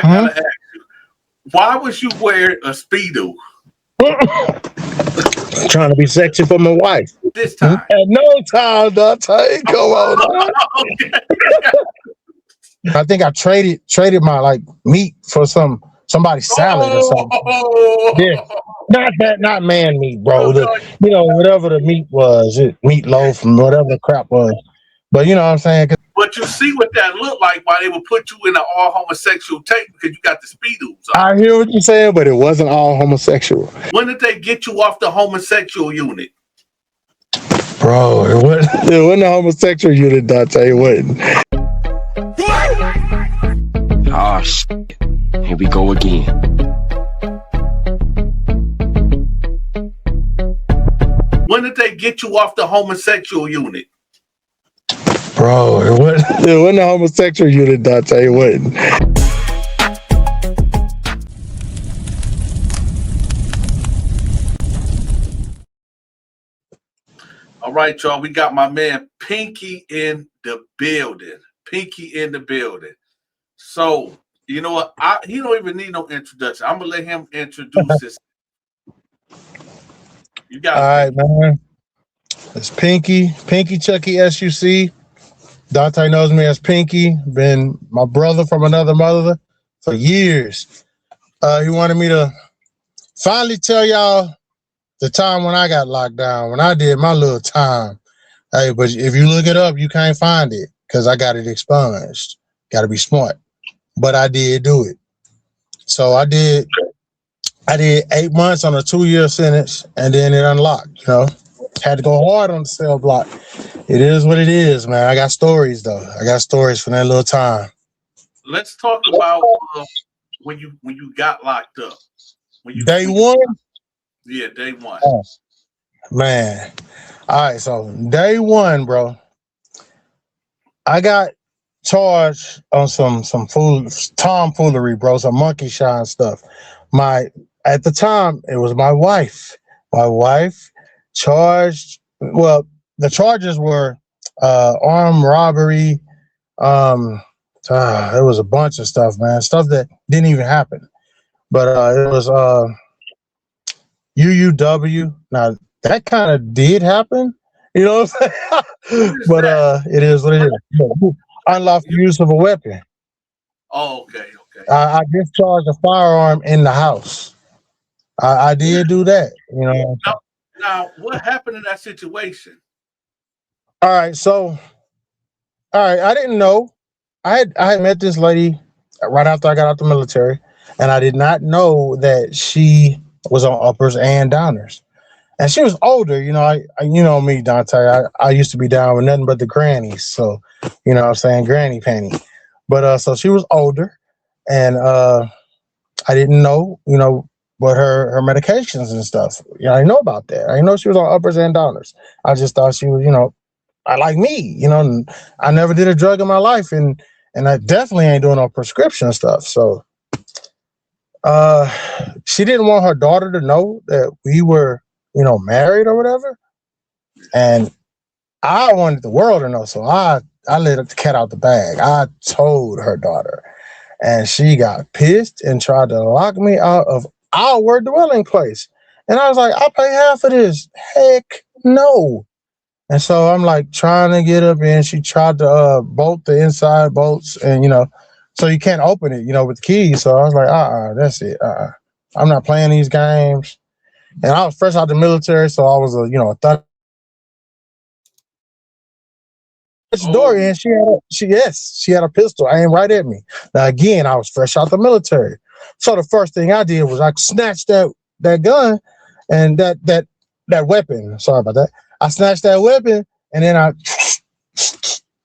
I gotta ask you, why was you wearing a speedo Trying to be sexy for my wife. this At time? no time, Donta. Come on. Okay. I think I traded my like meat for somebody's salad or something. Yeah. Not man meat, bro. The Oh, whatever the meat was, meatloaf and whatever the crap was. But you know what I'm saying? but you see what that looked like why they would put you in an all homosexual tape because you got the speedos on. I hear what you're saying, but it wasn't all homosexual. When did they get you off the homosexual unit? Bro, it wasn't a homosexual unit, Dante. It wasn't. Ah, shit. Here we go again. When did they get you off the homosexual unit? Bro, it wasn't a homosexual unit, Dante. It wasn't. All right, y'all. We got my man Pinky in the building. Pinky in the building. So, you know what? He don't even need no introduction. I'm gonna let him introduce this. You got All it. right, man. It's Pinky Chucky SUC. Dante knows me as Pinky. Been my brother from another mother for years. He wanted me to finally tell y'all the time when I got locked down, when I did my little time. Hey, but if you look it up, you can't find it because I got it expunged. Got to be smart. But I did do it. So I did 8 months on a 2-year sentence, and then it unlocked. Had to go hard on the cell block. It is what it is, man. I got stories though. I got stories from that little time. Let's talk about when you got locked up. Day one? Yeah, day one. Oh, man. All right, so day one, bro. I got charged on some tomfoolery, bro, some monkey shine stuff. At the time, it was my wife. My wife charged. Well, the charges were armed robbery. It was a bunch of stuff, man. Stuff that didn't even happen. But it was UUW. Now that kind of did happen. You know what I'm saying? But it is what it is. Unlawful use of a weapon. Oh, okay. I discharged a firearm in the house. I did do that. Now, what happened in that situation? All right, I didn't know. I had met this lady right after I got out the military, and I did not know that she was on uppers and downers. And she was older, I you know me, Dante. I used to be down with nothing but the grannies. So, you know what I'm saying, granny panty. But so she was older, and I didn't know, what her medications and stuff. I didn't know about that. I didn't know she was on uppers and downers. I just thought she was, I like me, and I never did a drug in my life, and I definitely ain't doing no prescription stuff. So she didn't want her daughter to know that we were, married or whatever. And I wanted the world to know. So I let the cat out the bag. I told her daughter, and she got pissed and tried to lock me out of our dwelling place. And I was like, I'll pay half of this. Heck no. And so I'm like trying to get up in. She tried to bolt the inside bolts, and so you can't open it, with the keys. So I was like, that's it. I'm not playing these games. And I was fresh out the military, so I was a thug. The door in, she had a pistol aimed right at me. Now again, I was fresh out the military. So the first thing I did was I snatched that gun and that weapon. Sorry about that. I snatched that weapon and then I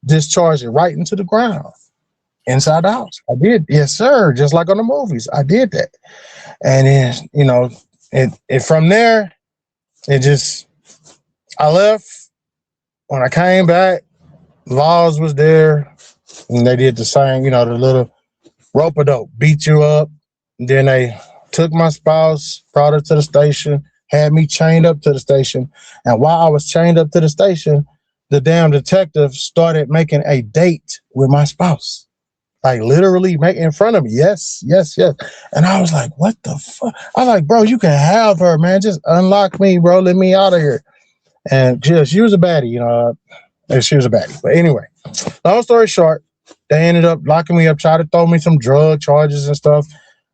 discharged it right into the ground inside the house. I did. Yes, sir. Just like on the movies. I did that. And then, it from there, I left. When I came back, laws was there and they did the same, the little rope-a-dope, beat you up. And then they took my spouse, brought her to the station, had me chained up to the station. And while I was chained up to the station, the damn detective started making a date with my spouse. like literally make in front of me. Yes, yes, yes. And I was like, what the fuck? I was like, bro, you can have her, man. Just unlock me, bro. Let me out of here. And just she was a baddie, she was a baddie. But anyway, long story short, they ended up locking me up, tried to throw me some drug charges and stuff.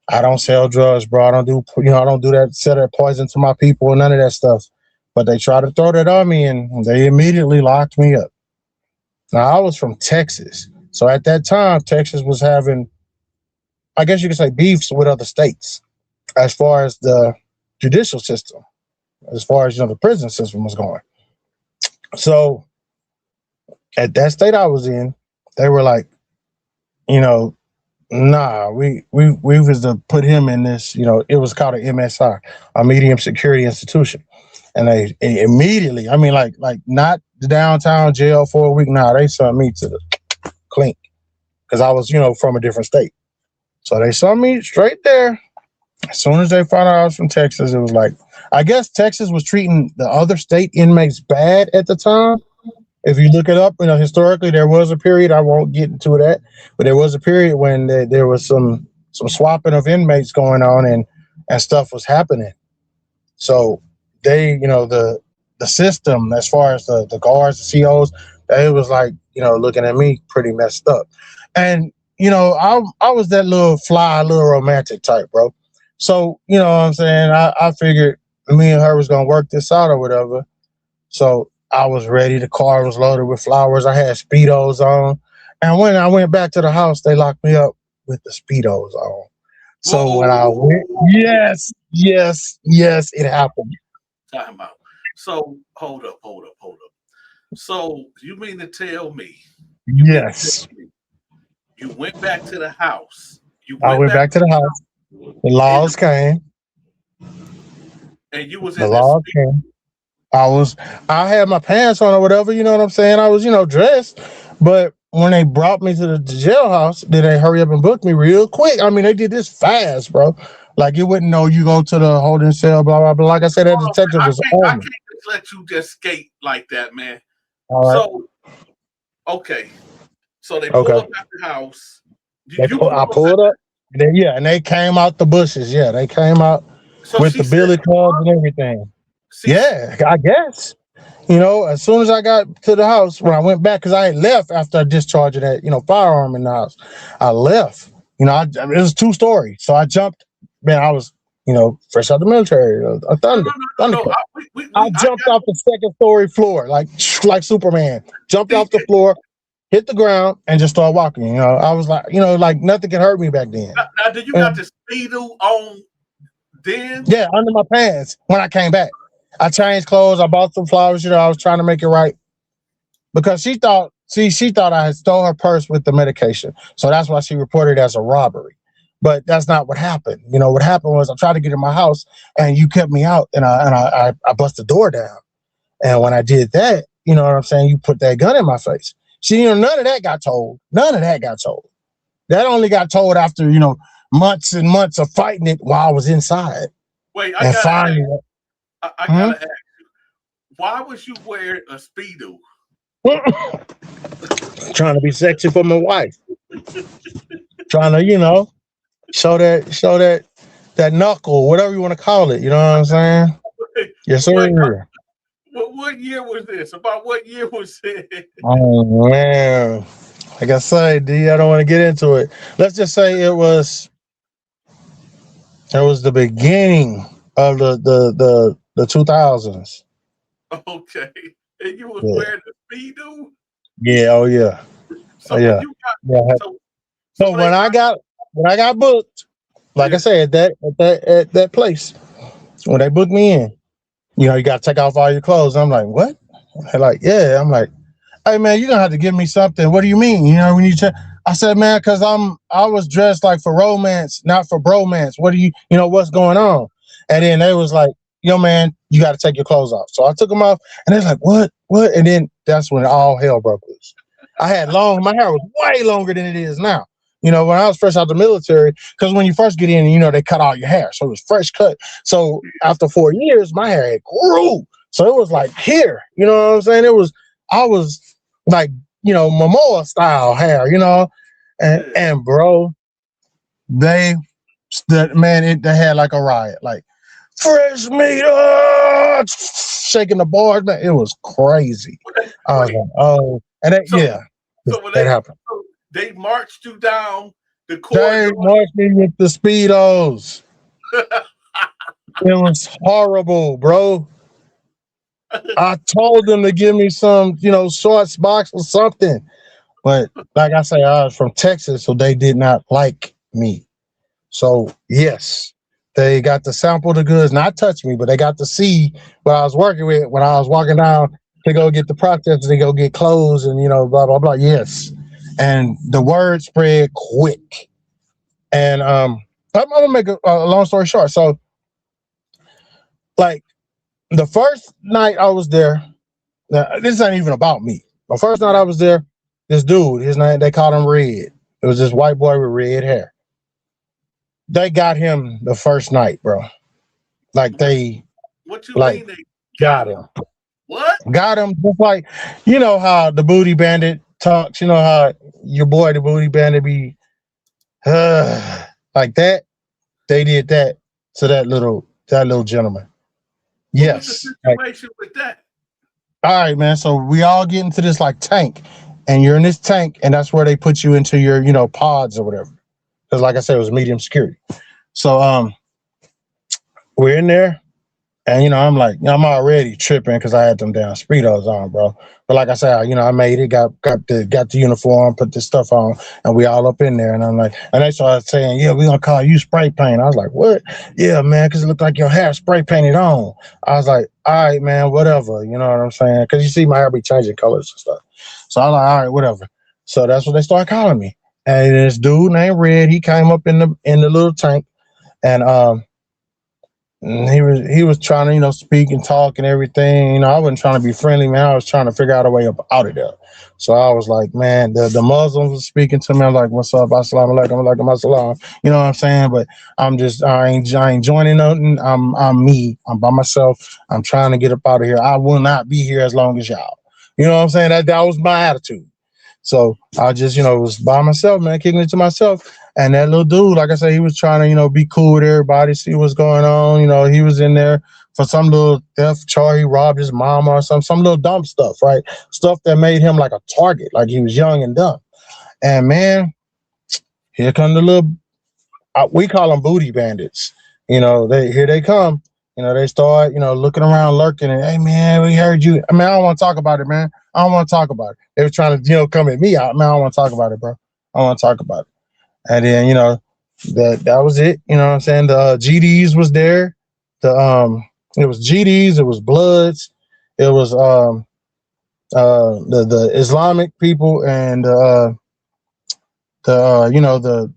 I don't sell drugs, bro. I don't do that, sell that poison to my people, none of that stuff. But they tried to throw that on me, and they immediately locked me up. Now, I was from Texas. So at that time, Texas was having, I guess you could say, beefs with other states as far as the judicial system, as far as, the prison system was going. So at that state I was in, they were like, nah, we was to put him in this, it was called an MSI, a medium security institution. And they immediately, I mean, like not the downtown jail for a week. Nah, they sent me to the clink because I was, from a different state. So they sent me straight there. As soon as they found out I was from Texas, it was like, I guess Texas was treating the other state inmates bad at the time. If you look it up, historically, there was a period, I won't get into that, but there was a period when there was some swapping of inmates going on and stuff was happening. So they, the system, as far as the guards, the COs, they was like, looking at me pretty messed up. And, I was that little fly, little romantic type, bro. So, what I'm saying? I figured me and her was going to work this out or whatever. So I was ready. The car was loaded with flowers. I had speedos on. And when I went back to the house, they locked me up with the speedos on. So when I went, yes, it happened. Time out. So hold up. So you mean to tell me? Yes. You went back to the house. I went back to the house. The laws came. And you was the in laws came. I had my pants on or whatever, you know what I'm saying? I was, dressed. But when they brought me to the jailhouse, then they hurry up and book me real quick. I mean, they did this fast, bro. Like you wouldn't know you go to the holding cell, blah, blah, blah. Like I said, that detective was on. I can't just let you just skate like that, man. All right. So, okay. So they pulled up at the house. I pulled up. And they came out the bushes. Yeah, they came out with the billy clubs and everything. Yeah, I guess. As soon as I got to the house, when I went back, because I had left after I discharged that, firearm in the house, I left. It was 2 stories. So I jumped. Man, I was, fresh out the military. A thunder. I jumped off the 2nd story floor, like Superman. Jumped off the floor, hit the ground, and just started walking. I was like, like nothing could hurt me back then. Now, did you got the speedo on then? Yeah, under my pants when I came back. I changed clothes. I bought some flowers. I was trying to make it right because she thought I had stole her purse with the medication. So that's why she reported it as a robbery. But that's not what happened. What happened was I tried to get in my house and you kept me out and I bust the door down. And when I did that, you know what I'm saying? You put that gun in my face. See, none of that got told. None of that got told. That only got told after, months and months of fighting it while I was inside. Wait, I gotta ask you, why was you wearing a speedo? Trying to be sexy for my wife. Trying to, show that knuckle, whatever you want to call it. You know what I'm saying? Yes, sir. What year was this? About what year was it? Oh man, like I say, D, I don't want to get into it. Let's just say it was the beginning of the 2000s. Okay, and you was wearing the speedo. Yeah. Oh yeah. So So when I got booked, like I said, at that place, when they booked me in, you got to take off all your clothes. I'm like, what? They're like, yeah. I'm like, hey man, you're gonna have to give me something. What do you mean? When you I said, man, because I was dressed like for romance, not for bromance. What do you what's going on? And then they was like, yo man, you got to take your clothes off. So I took them off, and they're like, what? And then that's when all hell broke loose. I had my hair was way longer than it is now. When I was fresh out the military, because when you first get in, they cut all your hair. So it was fresh cut. So after 4 years, my hair had grew. So it was like here, you know what I'm saying? I was like, Momoa style hair, And bro, they they had like a riot, like fresh meat, shaking the bars, man. It was crazy. I was like, oh, and that, So, when that happened. they marched you down the corridor. They marched me with the speedos. It was horrible, bro. I told them to give me some, shorts box or something. But like I say, I was from Texas, so they did not like me. So yes, they got to sample the goods, not touch me, but they got to see what I was working with when I was walking down to go get the process to go get clothes and blah blah blah. Yes, and the word spread quick. And I'm gonna make a long story short. So, like the first night I was there, this ain't even about me. The first night I was there, this dude, his name, they called him Red. It was this white boy with red hair. They got him the first night, bro. Like What you like mean they got him? What? Got him. Just like how the booty bandit talks. You know how your boy the booty bandit be like that. They did that to that little gentleman. What was the Yes. situation with that? All right, man. So we all get into this like tank, and you're in this tank, and that's where they put you into your pods or whatever. Because like I said, it was medium security. So we're in there. And I'm like, I'm already tripping because I had them damn speedos on, bro. But like I said, I made it, got the uniform, put this stuff on, and we all up in there. And I'm like, and they started saying, yeah, we're gonna call you spray paint. I was like, what? Yeah, man, because it looked like your hair spray painted on. I was like, all right, man, whatever. You know what I'm saying? Because you see my hair be changing colors and stuff. So I was like, all right, whatever. So that's what they started calling me. And this dude named Red, he came up in the little tank, and he was trying to speak and talk and everything. I wasn't trying to be friendly, man. I was trying to figure out a way up out of there. So I was like, man, the Muslims were speaking to me. I'm like, what's up? Assalamu alaikum, alaikum assalam. You know what I'm saying? But I ain't joining nothing. I'm me. I'm by myself. I'm trying to get up out of here. I will not be here as long as y'all. You know what I'm saying? That was my attitude. So I just, was by myself, man, kicking it to myself. And that little dude, like I said, he was trying to, be cool with everybody, see what's going on. He was in there for some little theft charge. He robbed his mama or some little dumb stuff, right? Stuff that made him like a target, like he was young and dumb. And man, here come the little, we call them booty bandits. Here they come. They start, looking around, lurking, and hey, man, we heard you. I mean, I don't want to talk about it, man. I don't want to talk about it. They were trying to, come at me out. Man, I don't want to talk about it, bro. I don't want to talk about it. And then, that was it. You know what I'm saying? The GDs was there. It was GDs, it was Bloods, it was the Islamic people and the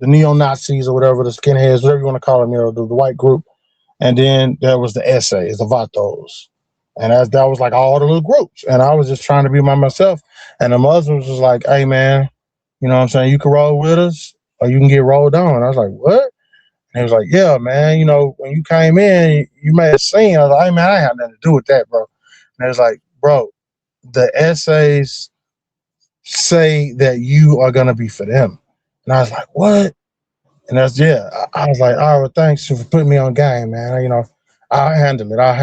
neo-Nazis or whatever, the skinheads, whatever you want to call them, the white group. And then there was the essays, the vatos. And that was like all the little groups. And I was just trying to be by myself. And the Muslims was like, hey, man, you know what I'm saying? You can roll with us or you can get rolled on. I was like, what? And he was like, yeah, man, when you came in, you made a scene. I was like, hey, man, I ain't had nothing to do with that, bro. And it was like, bro, the essays say that you are going to be for them. And I was like, what? And I was like, all right, thanks for putting me on game, man. I'll handle it. I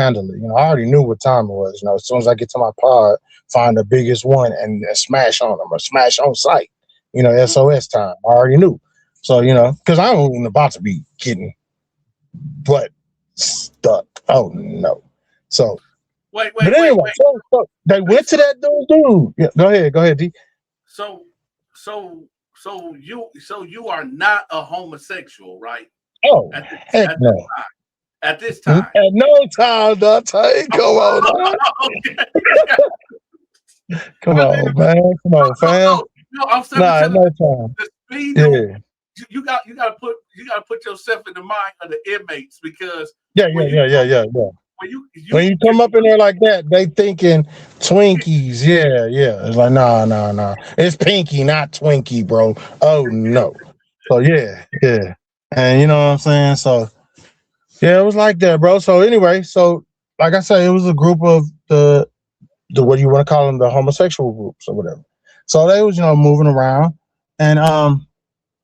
already knew what time it was. As soon as I get to my pod, find the biggest one and smash on them or smash on site. SOS time. I already knew. So, because I wasn't about to be getting butt stuck. Oh, no. So, wait. So they went to that dude. Yeah, go ahead, D. So you are not a homosexual, right? Oh, heck no. At this time. At no time, Donta. Come on, Come on, man. Come on, fam. No, I'm saying no time. The speedo, you got to put yourself in the mind of the inmates because yeah. When you come up in there like that, they thinking Twinkies. Yeah. It's like nah. It's Pinky, not Twinkie, bro. Oh no. So yeah. And you know what I'm saying? So yeah, it was like that, bro. So anyway, like I said, it was a group of the what do you want to call them, the homosexual groups or whatever. So they was moving around, and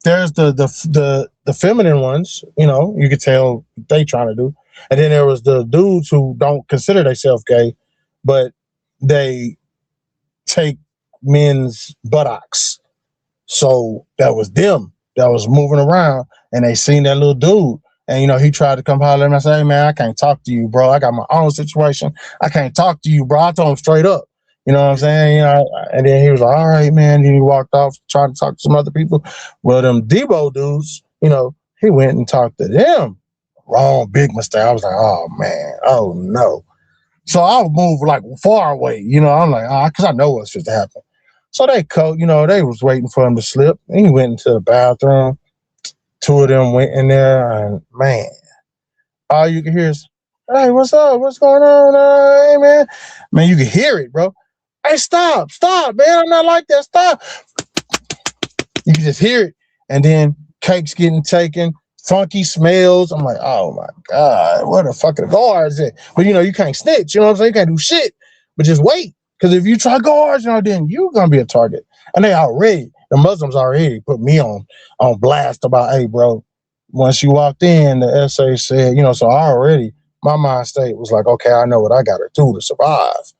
there's the feminine ones, you could tell they trying to do. And then there was the dudes who don't consider themselves gay, but they take men's buttocks. So that was them that was moving around, and they seen that little dude. And he tried to come holler at him and say, "Hey man, I can't talk to you, bro. I got my own situation. I can't talk to you, bro." I told him straight up. You know what I'm saying? And then he was like, "All right, man." Then he walked off, tried to talk to some other people. Well, them Debo dudes, he went and talked to them. Wrong, big mistake. I was like, "Oh man, oh no." So I would move like far away. I'm like, because I know what's supposed to happen. So they they was waiting for him to slip. And he went into the bathroom. Two of them went in there, and man, all you can hear is, "Hey, what's up? What's going on? Hey, man." Man, you can hear it, bro. "Hey, stop, man. I'm not like that. Stop." You can just hear it. And then cakes getting taken, funky smells. I'm like, oh my God, what the fuck are the guards at? But you can't snitch, you know what I'm saying? You can't do shit, but just wait. Because if you try guards, then you're gonna be a target. And the Muslims already put me on blast about, "Hey, bro, once you walked in, the SA said, so my mind state was like, okay, I know what I gotta do to survive.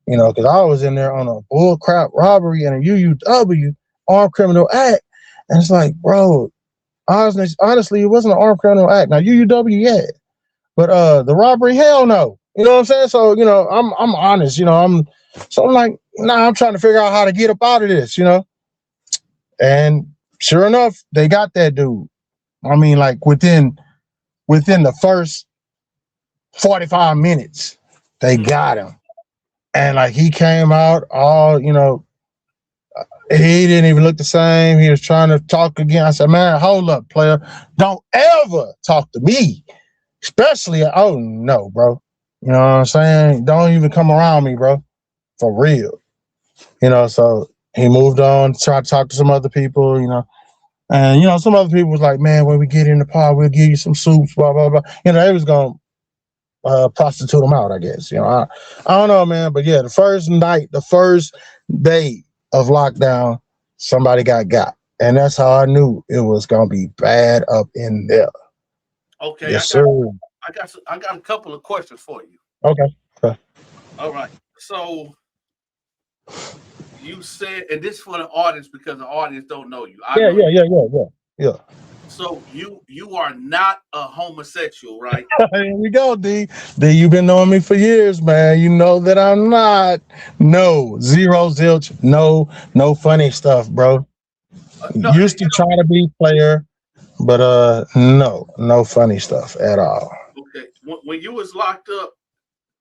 Because I was in there on a bull crap robbery and a UUW, armed criminal act. And it's like, bro, honestly, it wasn't an armed criminal act. Now UUW, yeah. But the robbery, hell no. You know what I'm saying? So, I'm honest, I'm like, nah, I'm trying to figure out how to get up out of this, And sure enough, they got that dude. I mean, like within the first 45 minutes, they got him. And like he came out all, he didn't even look the same. He was trying to talk again. I said, "Man, hold up, player. Don't ever talk to me. Especially, oh no, bro. You know what I'm saying? Don't even come around me, bro. For real." So he moved on, tried to talk to some other people, and some other people was like, "Man, when we get in the pod, we'll give you some soups, blah, blah, blah." They was gonna prostitute them out, I guess. I don't know, man. But yeah, the first day of lockdown, somebody got. And that's how I knew it was gonna be bad up in there. Okay, yes, sir. I got a couple of questions for you. Okay. All right. So you said, and this for the audience because the audience don't know you. Yeah. So you are not a homosexual, right? Here we go, D. You've been knowing me for years, man. You know that I'm not. No, zero zilch. No funny stuff, bro. Used to try to be player, but no funny stuff at all. Okay. When you was locked up,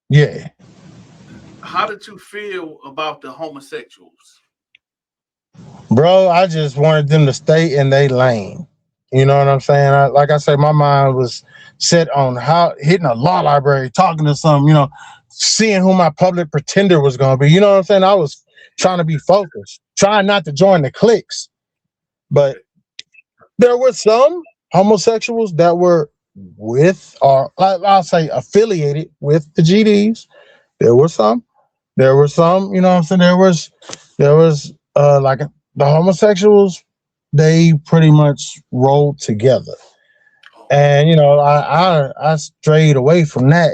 yeah, how did you feel about the homosexuals? Bro, I just wanted them to stay in their lane. You know what I'm saying? Like I said, my mind was set on hitting a law library, talking to some, seeing who my public pretender was going to be. You know what I'm saying? I was trying to be focused, trying not to join the cliques. But there were some homosexuals that were with, or I'll say affiliated with the GDs. There were some, you know what I'm saying? There was like the homosexuals, they pretty much rolled together. And I strayed away from that.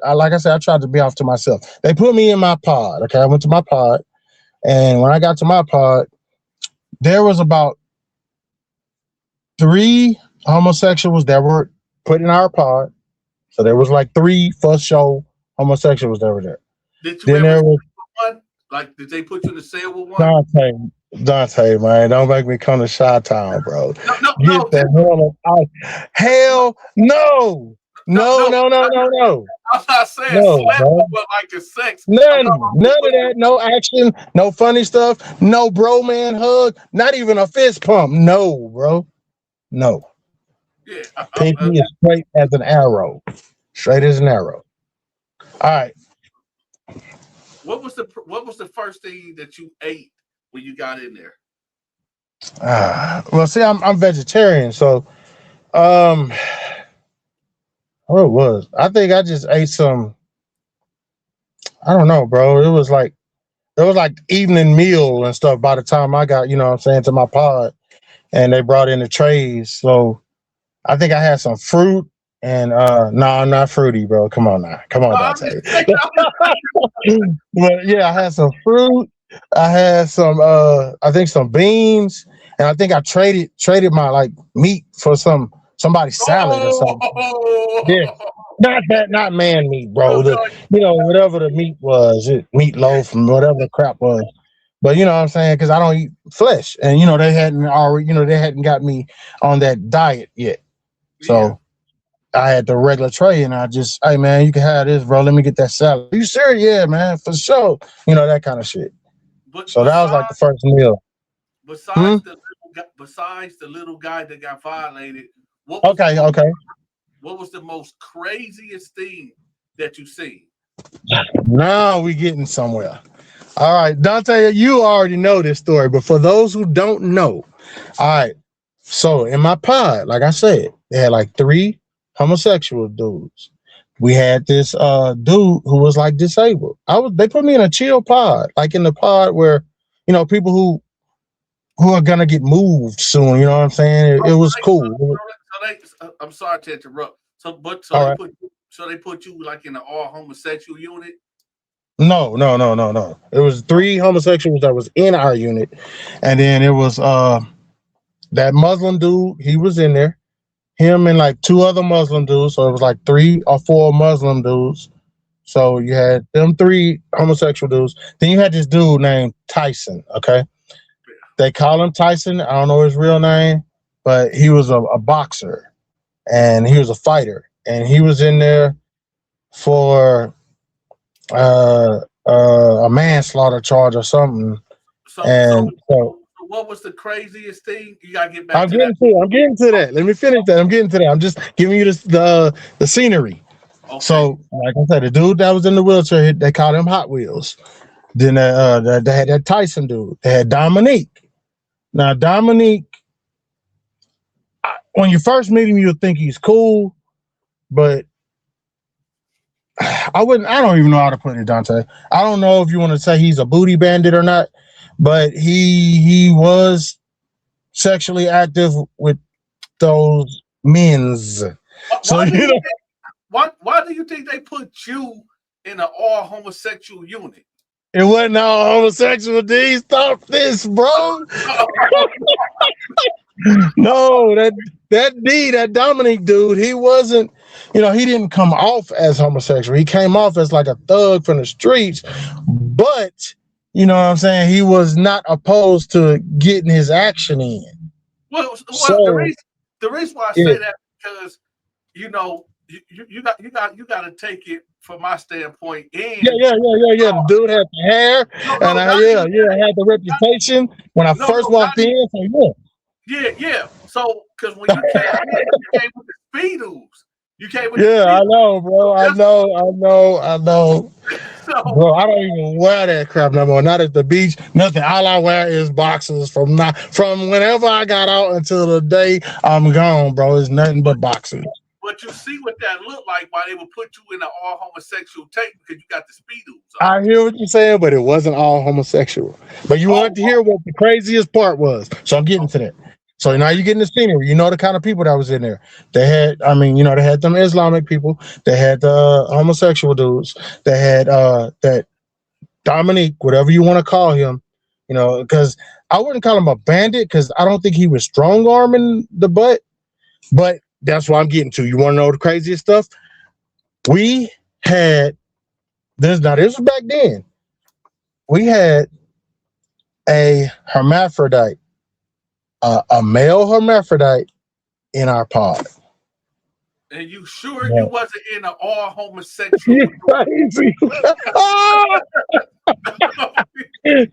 I like I said, I tried to be off to myself. They put me in my pod. Okay, I went to my pod, and when I got to my pod, there was about 3 homosexuals that were put in our pod. So there was like 3 first show homosexuals that were there. Did you ever see one? Like, did they put you in the cell with one? Dante, man, don't make me come to Chi-Town, bro. No. Get the hell out. Hell no. No. I'm not saying slap, but like the sex. None of that. No action. No funny stuff. No bro man hug. Not even a fist pump. No, bro. No. Yeah. Pinky is straight as an arrow. Straight as an arrow. All right. What was the first thing that you ate when you got in there? Well, see, I'm vegetarian, so what it was, I think I just ate some. I don't know, bro. It was like evening meal and stuff by the time I got, to my pod. and they brought in the trays. So I think I had some fruit and no, I'm not fruity, bro. Come on now. Come on, Dante. But yeah, I had some fruit. I had some I think some beans, and I think I traded my like meat for somebody's salad or something. Yeah. Oh, Not man meat, bro. no, The whatever the meat was, meatloaf and whatever the crap was. But you know what I'm saying? Because I don't eat flesh, and they hadn't already, they hadn't got me on that diet yet. yeah. So I had the regular tray, and I just, hey man, you can have this, bro. Let me get that salad. Are you serious? Yeah, man, for sure. That kind of shit. But So that was like the first meal. Hmm? besides the little guy that got violated, Okay, okay. what was the most craziest thing that you seen? Now we getting somewhere. All right, Dante, you already know this story, but for those who don't know, all right. So in my pod, like I said, they had like 3 homosexual dudes. We had this dude who was like disabled. They put me in a chill pod, like in the pod where, people who are gonna get moved soon, you know what I'm saying? It was cool. I'm sorry to interrupt. All right. They put you like in an all homosexual unit. No. It was 3 homosexuals that was in our unit, and then it was that Muslim dude. He was in there. Him and like 2 other Muslim dudes. So it was like 3 or 4 Muslim dudes. So you had them 3 homosexual dudes. Then you had this dude named Tyson. Okay, they call him Tyson. I don't know his real name, but he was a boxer and he was a fighter, and he was in there for a manslaughter charge or something. So what was the craziest thing? You gotta get back I'm to that. I'm getting to that. Let me finish that. I'm getting to that. I'm just giving you the scenery. Okay. So, like I said, the dude that was in the wheelchair, they called him Hot Wheels. Then they had that Tyson dude. They had Dominique. Now, Dominique, when you first meet him, you'll think he's cool, but I don't even know how to put it, Dante. I don't know if you want to say he's a booty bandit or not, but he was sexually active with those men's. Why do you think they put you in an all homosexual unit? It wasn't all homosexual. D, stop this, bro. No, that Dominic dude, he wasn't, he didn't come off as homosexual. He came off as like a thug from the streets, but you know what I'm saying? He was not opposed to getting his action in. Well, So, the reason why I say that, because you got to take it from my standpoint. And yeah. The dude had the hair, and I had the reputation when I first walked in. So yeah. So because when you came with the speedos, you came with the speedos. I know, bro. I know. So, bro, I don't even wear that crap no more. Not at the beach. Nothing. All I wear is boxers from whenever I got out until the day I'm gone, bro. It's nothing but boxers. But you see what that looked like why they would put you in an all homosexual tape, because you got the speedos on. I hear what you're saying, but it wasn't all homosexual. But you wanted to hear what the craziest part was. So I'm getting to that. So now you're getting the scenery. You know the kind of people that was in there. They had, they had them Islamic people. They had the homosexual dudes. They had that Dominique, whatever you want to call him, because I wouldn't call him a bandit because I don't think he was strong arming the butt. But that's what I'm getting to. You want to know the craziest stuff? We had this. Now this was back then. We had a hermaphrodite. A male hermaphrodite in our pod. And you sure you wasn't in an all homosexual? You're crazy.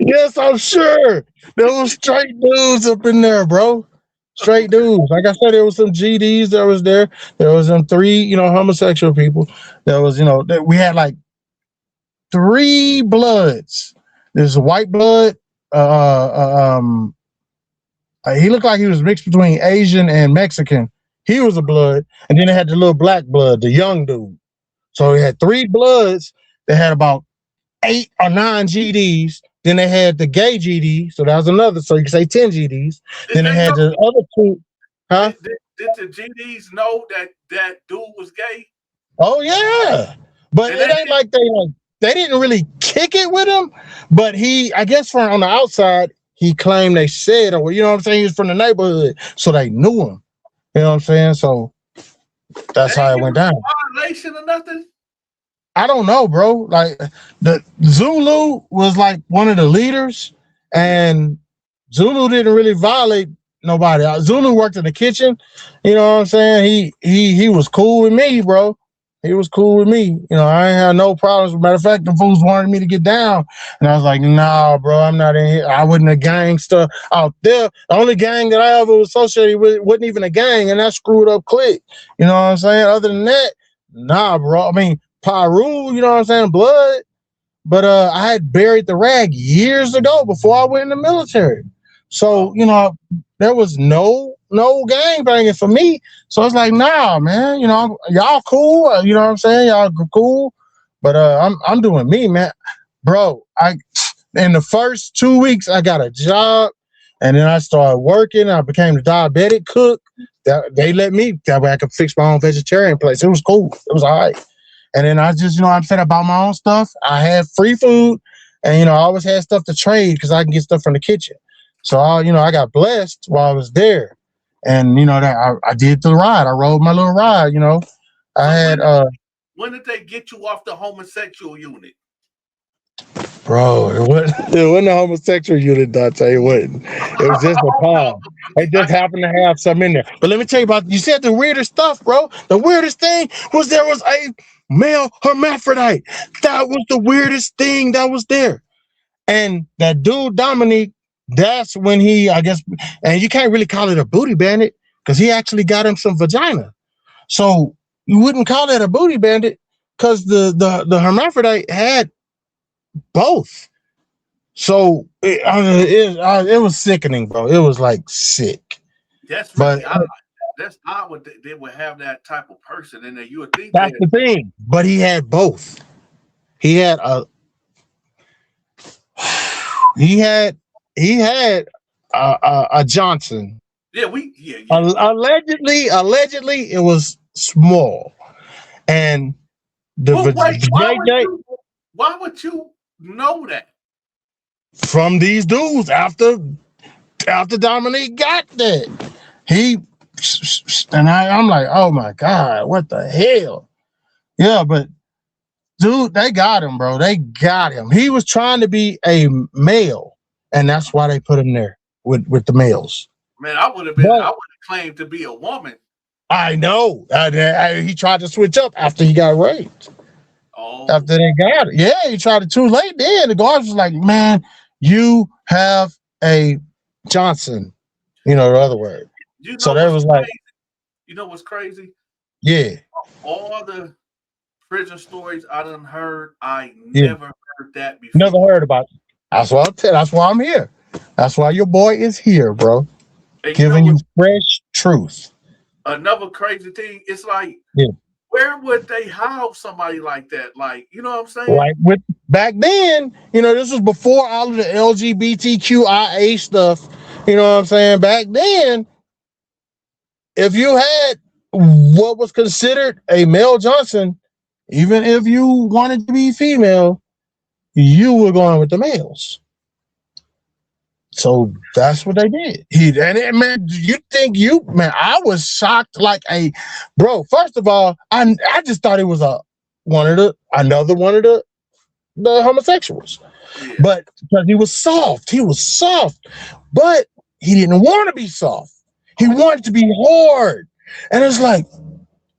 Yes, I'm sure. There was straight dudes up in there, bro. Straight dudes. Like I said, there was some GDs that was there. There was some 3, homosexual people. There was, we had like 3 bloods. There's white blood, he looked like he was mixed between Asian and Mexican. He was a blood. And then they had the little black blood, the young dude. So he had 3 bloods that had about 8 or 9 GDs. Then they had the gay GD, so that was another. So you can say 10 GDs. Did Then they they had know? the other two, huh? Did the GDs know that dude was gay? Oh yeah, but And it they ain't like they didn't really kick it with him. But I guess from on the outside, he claimed they said, or you know what I'm saying, he was from the neighborhood, so they knew him. You know what I'm saying? So they that's how didn't it give went him down. a violation or nothing. I don't know, bro. Like the Zulu was like one of the leaders, Yeah. and Zulu didn't really violate nobody. Zulu worked in the kitchen. You know what I'm saying? He was cool with me, bro. He was cool with me. You know, I ain't had no problems. Matter of fact, the fools wanted me to get down, and I was like, "Nah, bro, I'm not in here. I wasn't a gangster out there. The only gang that I ever was associated with wasn't even a gang, and that screwed up clique. You know what I'm saying? Other than that, nah, bro. I mean, Pyru, you know what I'm saying? Blood. But I had buried the rag years ago before I went in the military. So, Oh, you know, there was no gang banging for me. So it's like, nah, man, you know, y'all cool, you know what I'm saying? Y'all cool. But I'm doing me, man. Bro, I in the first 2 weeks I got a job and then I started working. I became a diabetic cook. They let me that way I could fix my own vegetarian place. It was cool. It was all right. And then I just, you know, I'm set about my own stuff. I had free food and, you know, I always had stuff to trade because I can get stuff from the kitchen. So, I got blessed while I was there. And, you know, that I did the ride. I rode my little ride, you know. I so had, when did they get you off the homosexual unit? bro, it wasn't a homosexual unit, Dante. It wasn't. It was just a Hold pod. on. It just happened to have some in there. But let me tell you about, you said the weirdest stuff, bro. The weirdest thing was there was a male hermaphrodite. That was the weirdest thing that was there. And that dude, Dominique, that's when he, I guess, and you can't really call it a booty bandit because he actually got him some vagina. So you wouldn't call that a booty bandit because the hermaphrodite had both. So it was sickening, bro. It was like sick. That's But really odd. That's odd what they would have that type of person in there. You would think that's that. the thing. But he had both. He had a he had he had a Johnson. Yeah, yeah. Allegedly, it was small, and the But wait, JJ why would you know that? from these dudes after Dominique got that, he and I'm like, oh my god, what the hell? Yeah, but dude, they got him, bro. They got him. He was trying to be a male, and that's why they put him there with the males. Man, But I would have claimed to be a woman. I know he tried to switch up after he got raped. Oh, After they got it, yeah, he tried it too late. Then the guards was like, "Man, you have a Johnson," you know the other word. you So know that what's was like, crazy? You know what's crazy? yeah, All the prison stories I done heard, I yeah, never heard that never before. heard about it. That's why I'm here. That's why your boy is here, bro, And you know giving you what's fresh truth. another crazy thing? It's like, Yeah. where would they house somebody like that? Like, you know what I'm saying? Like with back then, this was before all of the LGBTQIA stuff. You know what I'm saying? Back then, if you had what was considered a male Johnson, even if you wanted to be female, you were going with the males. So that's what they did. Man, you think man, I was shocked like a bro. First of all, I just thought it was another one of the homosexuals. Yeah. But because he was soft, but he didn't want to be soft. He wanted to be hard. And it's like,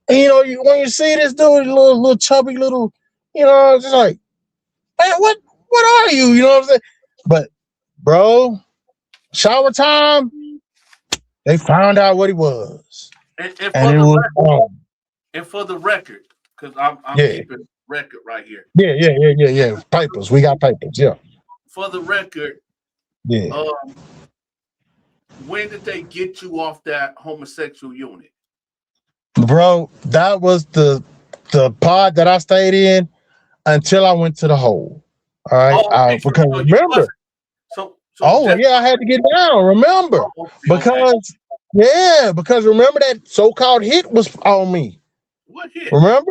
when you see this dude, little chubby little, it's just like, man, what are you? You know what I'm saying? But bro, shower time, they found out what he was. And And for it the was record, because I'm yeah. keeping record right here. Yeah. Papers. We got papers, yeah. For the record, Yeah. um, when did they get you off that homosexual unit? Bro, that was the pod that I stayed in until I went to the hole. All right, Oh, okay. because So you remember, wasn't. So oh just yeah, I had to get down. Remember, okay. because remember that so-called hit was on me. What hit? Remember,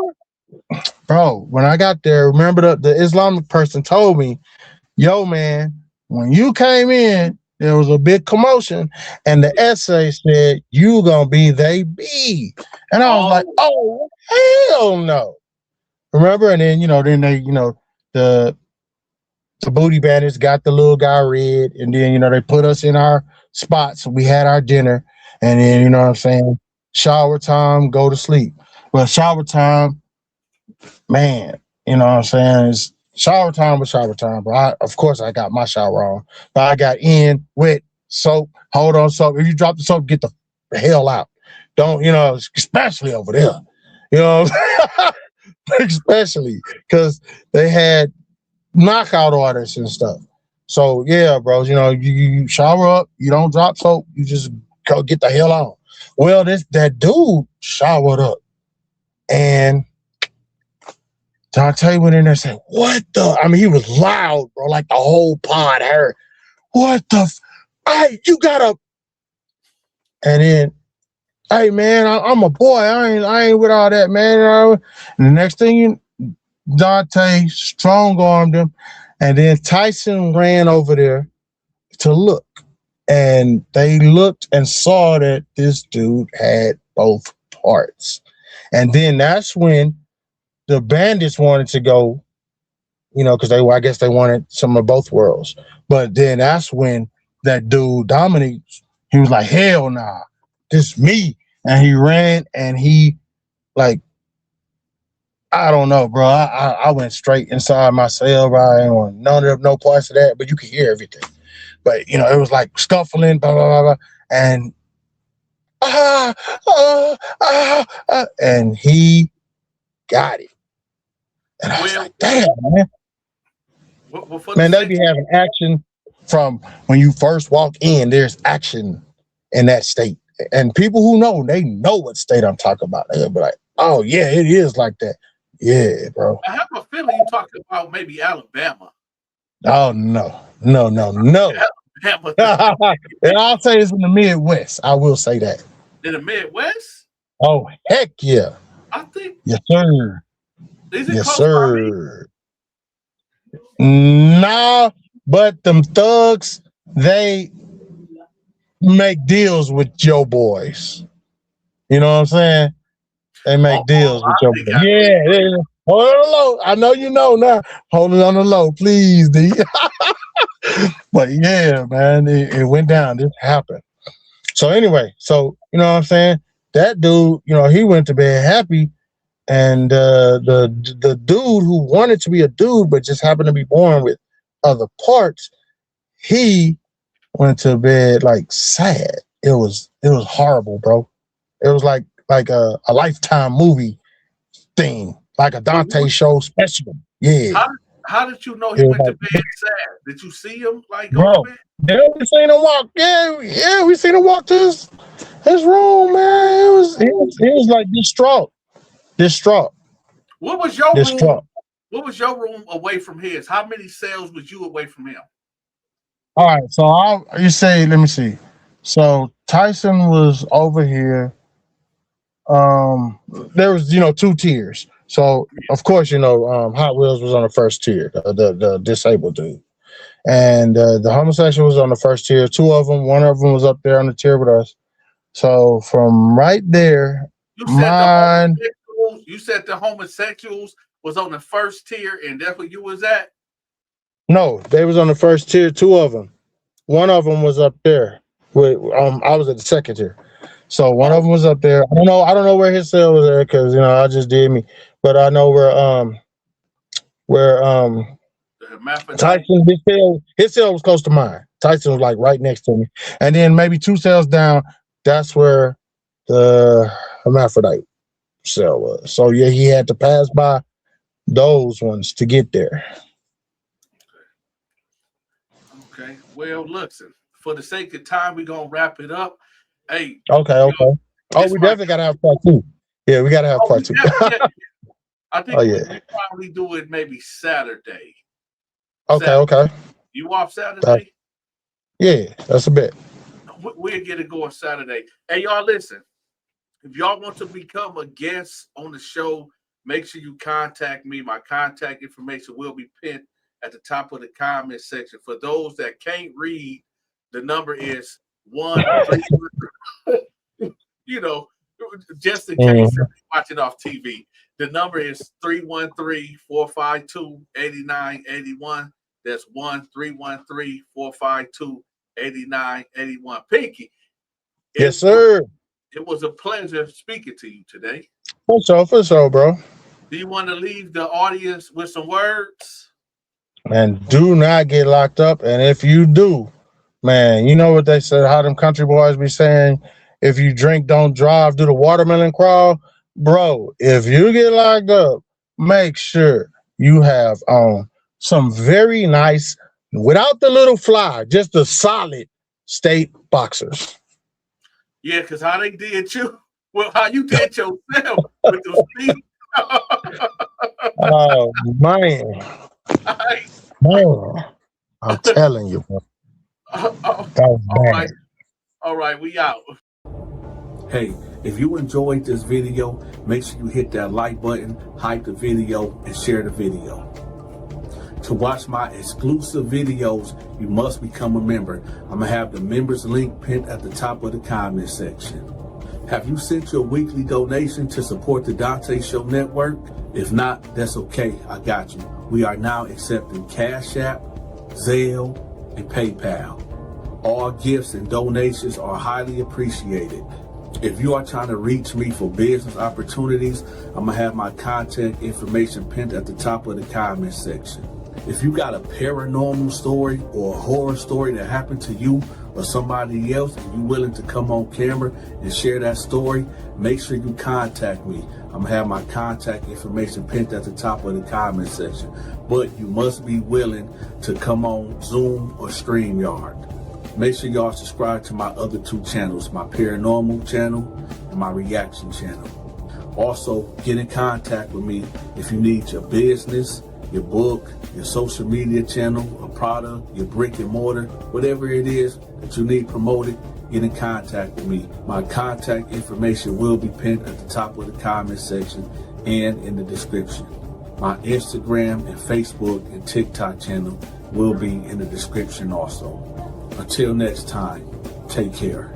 bro, when I got there, remember the Islamic person told me, "Yo, man, when you came in, there was a big commotion, and the essay said you gonna be they be," and I was like, Oh, "Oh hell no!" Remember, and then then they the booty bandits got the little guy red, and then they put us in our spots. We had our dinner, and then yeah. what I'm saying, shower time, go to sleep. Well, shower time, man, what I'm saying is shower time was shower time. But of course, I got my shower on, but I got in wet soap. Hold on, soap. If you drop the soap, get the hell out. Don't especially over there. You know, especially because they had knockout artists and stuff. So yeah, bros, you shower up, you don't drop soap, you just go get the hell on. Well, that dude showered up, and Donta went in there and said, "What the?" I mean, he was loud, bro, like the whole pod heard. What the? Hey, you gotta. And then, hey man, I'm a boy. I ain't with all that, man. And the next thing Donta strong armed him, and then Tyson ran over there to look, and they looked and saw that this dude had both parts. And then that's when the bandits wanted to go, because I guess they wanted some of both worlds. But then that's when that dude Dominic, he was like, hell nah, this me. And he ran, and he, like, I don't know, bro. I went straight inside my cell, bro. I ain't want no parts of that, but you could hear everything. But it was like scuffling, blah blah blah, blah, and and he got it. And I was Well, like, damn, man. for the Man, they sake, be having action from when you first walk in. There's action in that state, and people who know, they know what state I'm talking about. They'll be like, oh yeah, it is like that. Yeah, bro. I have a feeling you talking about maybe Alabama. Oh no. Alabama And I'll say it's in the Midwest. I will say that. in the Midwest. Oh heck yeah. I think Yes, sir. is it Yes, close by me? sir. Nah, but them thugs, they make deals with your boys. You know what I'm saying? They make deals with I your think boys. I think. Yeah. Hold on the low. I know you know now. Hold it on the low, please, D. But yeah, man, it went down. This happened. So anyway, you know what I'm saying? That dude, he went to bed happy. And the dude who wanted to be a dude but just happened to be born with other parts, he went to bed like sad. It was horrible, bro. It was like a Lifetime movie thing, like a But Dante show special. Yeah, how how did you know he it was went to like, bed sad? Did you see him like go to bro. bed? Yeah, we seen him walk. Yeah, we seen him walk to his room, man. It was like distraught, What was your room? distraught. What was your room away from his? How many cells was you away from him? All right, so let me see. So Tyson was over here. There was two tiers. So of course Hot Wheels was on the first tier, the disabled dude, and the homosexual was on the first tier. Two of them, one of them was up there on the tier with us. So from right there, You said the mine. homosexuals. You said the homosexuals was on the first tier, and that's where you was at. No, they was on the first tier. Two of them. One of them was up there. With I was at the second tier. So one of Oh, them was up there. I don't know where his cell was at because I just did me. But I know where the hermaphrodite. Tyson his cell was close to mine. Tyson was like right next to me. And then maybe two cells down, that's where the hermaphrodite cell was. So yeah, he had to pass by those ones to get there. Okay. Well, listen. For the sake of time, we're gonna wrap it up. Hey, Okay. Oh, this we my definitely gotta have part two. Yeah, we gotta have oh, part we two. definitely. I Oh think we yeah. probably do it maybe Saturday. Okay, Saturday. okay. You off Saturday? Yeah, that's a bit. We'll get it going Saturday. Hey, y'all, listen. If y'all want to become a guest on the show, make sure you contact me. My contact information will be pinned at the top of the comment section. For those that can't read, the number is 1-313. You know, just in case you're watching off TV. The number is 313-452-8981. That's 1-313-452-8981. Pinky. Yes, sir. It was a pleasure speaking to you today. For sure, bro. Do you want to leave the audience with some words? And do not get locked up. And if you do, man, you know what they said, how them country boys be saying, if you drink, don't drive, do the watermelon crawl. Bro, if you get locked up, make sure you have some very nice, without the little fly, just the solid state boxers. Yeah, because how they did you, well, how you did yourself with those feet. Oh, man. Man, I'm telling you, bro. All right, we out. Hey, if you enjoyed this video, make sure you hit that like button, hype the video, and share the video. To watch my exclusive videos, you must become a member. I'm going to have the members link pinned at the top of the comment section. Have you sent your weekly donation to support the Donta Show Network? If not, that's okay. I got you. We are now accepting Cash App, Zelle, and PayPal. All gifts and donations are highly appreciated. If you are trying to reach me for business opportunities, I'm going to have my contact information pinned at the top of the comment section. If you got a paranormal story or a horror story that happened to you or somebody else and you're willing to come on camera and share that story, make sure you contact me. I'm going to have my contact information pinned at the top of the comment section. But you must be willing to come on Zoom or StreamYard. Make sure y'all subscribe to my other two channels, my paranormal channel and my reaction channel. Also, get in contact with me if you need your business, your book, your social media channel, a product, your brick and mortar, whatever it is that you need promoted, get in contact with me. My contact information will be pinned at the top of the comment section and in the description. My Instagram and Facebook and TikTok channel will be in the description also. Until next time, take care.